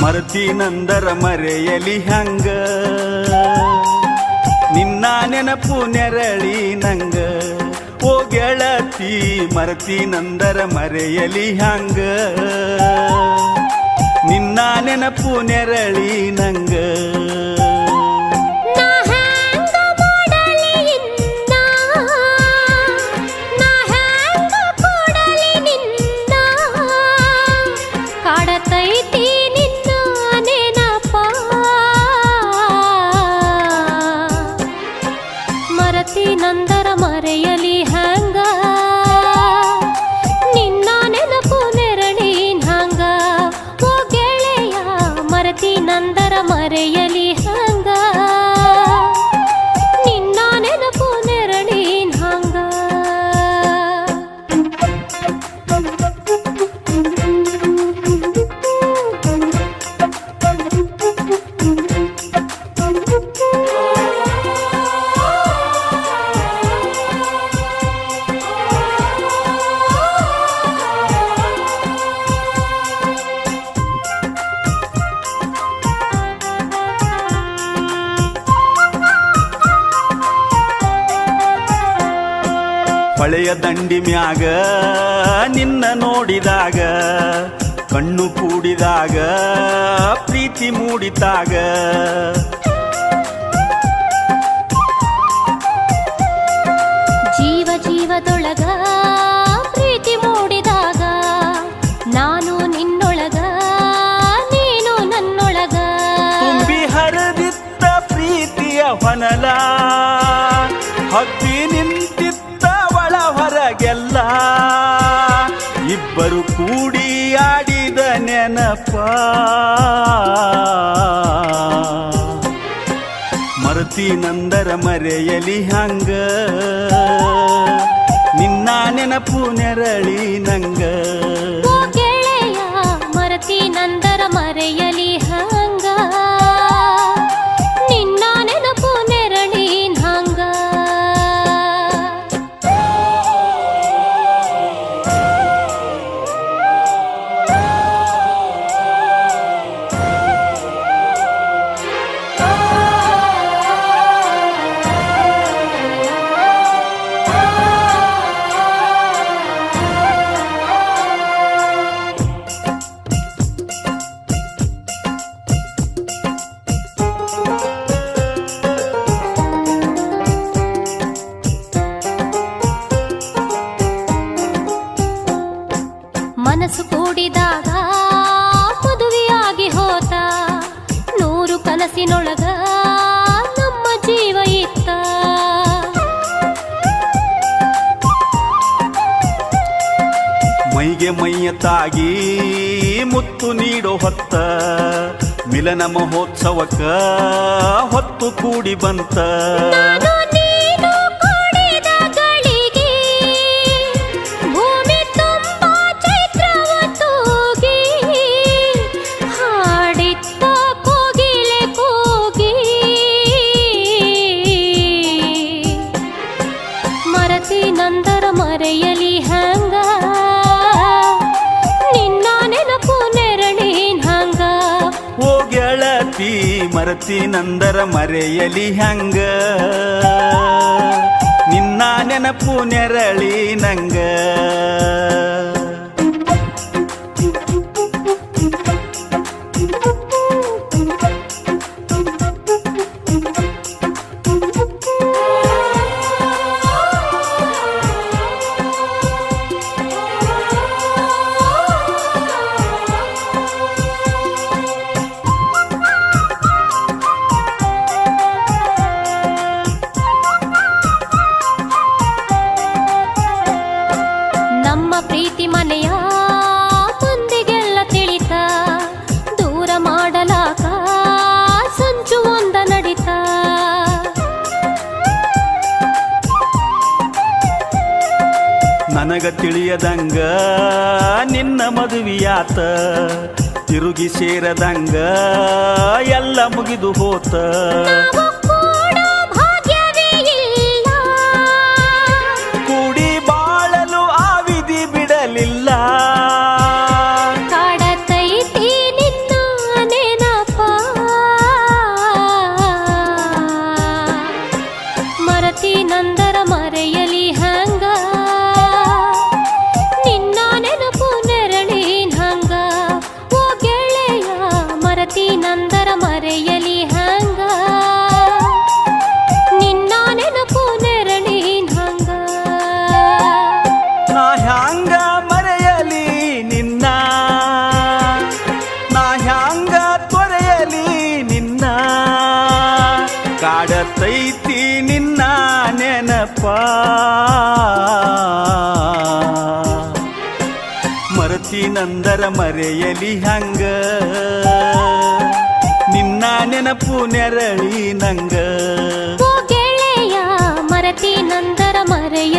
ಮರತೀನಂದರ ಮರೆಯಲಿ ಹಂಗ ನಿನ್ನ ನೆನಪು ನೆರಳಿ ನಂಗ ಓ ಗೆಳತಿ ಮರತೀನಂದರ ಮರೆಯಲಿ ಹಂಗ ನಿನ್ನ ನೆನಪು ನೆರಳಿ ನಂಗ ನಂದರ ಮರೆಯಲಿ ಹಂಗ ನಿನ್ನ ನೆನಪು ನೆರಳಿನ ಹಂಗ ಓ ಗೆಳೆಯ ಮರತಿ ನಂದರ ಮರೆಯಲಿ ಹಂಗ ನಿನ್ನ ನೆನಪು ನೆರಳಿನ ಹಂಗ ಹೊಳೆಯ ದಂಡಿ ಮ್ಯಾಗ ನಿನ್ನ ನೋಡಿದಾಗ ಕಣ್ಣು ಕೂಡಿದಾಗ ಪ್ರೀತಿ ಮೂಡಿತಾಗ ಜೀವ ಜೀವದೊಳಗ ಪ್ರೀತಿ ಮೂಡಿದಾಗ ನಾನು ನಿನ್ನೊಳಗ ನೀನು ನನ್ನೊಳಗ ತುಂಬಿ ಹರಿದಿತ್ತ ಪ್ರೀತಿಯ ಹೊನಲ ಹಬ್ಬಿ ನಿಂತಿತ್ತ ಹೊರಗೆಲ್ಲ ಇಬ್ಬರು ಕೂಡಿ ಆಡಿದ ನೆನಪ ಮರತೀನಂದರ ಮರೆಯಲಿ ಹಂಗ ನಿನ್ನ ನೆನಪು ನೆರಳಿ ನಂಗ ಓ ಗೆಳೆಯ ಮರತೀನಂದರ ಮರೆಯಲಿ ಹಂಗ ನಿನ್ನ ನೆನಪು ನೆರಳಿನ ಹಂಗ ಮನಸ್ಸು ಕೂಡಿದಾಗ ಮದುವೆಯಾಗಿ ಹೋತ ನೂರು ಕನಸಿನೊಳಗ ನಮ್ಮ ಜೀವ ಇತ್ತ ಮೈಗೆ ಮೈಯ ತಾಗಿ ಮುತ್ತು ನೀಡೋ ಹೊತ್ತ ಮಿಲನ ಮಹೋತ್ಸವಕ್ಕ ಹೊತ್ತು ಕೂಡಿ ಬಂತ ನಾನು ನೀನು ಕೂಡಿದ ಗಳಿಗೆ ಭೂಮಿ ತುಂಬ ಚೈತ್ರವ ತೂಗಿ ಹಾಡಿತ್ತ ಕೋಗಿಲೆ ಕೂಗಿ ಮರತೀನಂದರ ಮರೆಯಲಿ ಹಂಗ ನಿನ್ನ ನೆನಪು ನೆರಳಿನ ಹಂಗ ಓ ಗೆಳತಿ ಮರತೀನಂದರ ಮರೆಯಲಿ ಹಂಗ ನಿನ್ನ ನೆನಪು ನೆರಳಿ ನಂಗ ನಮ್ಮ ಪ್ರೀತಿ ಮನೆಯ ಮಂದಿಗೆಲ್ಲ ತಿಳಿತ ದೂರ ಮಾಡಲಾಕ ಸಂಚು ಒಂದ ನಡಿತ ನನಗ ತಿಳಿಯದಂಗ ನಿನ್ನ ಮದುವೆಯಾತ ತಿರುಗಿ ಸೇರದಂಗ ಎಲ್ಲ ಮುಗಿದು ಹೋತ ನಾವು ಕೂಡ ಭಾಗ್ಯವೇ ಇಲ್ಲ ಕೂಡಿ ಬಾಳಲು ಆ ವಿಧಿ ಬಿಡಲಿಲ್ಲ ಕಾಡತೈತಿ ನಿನ್ನ ನೆನಪ ಮರತೀನಂದರ ಮರೆಯಲಿ ಹಂಗ ನಿನ್ನ ನೆನಪು ನೆರಳಿ ನಂಗ ಓ ಗೆಳೆಯ ಮರತಿ ನಂದರ ಮರೆಯ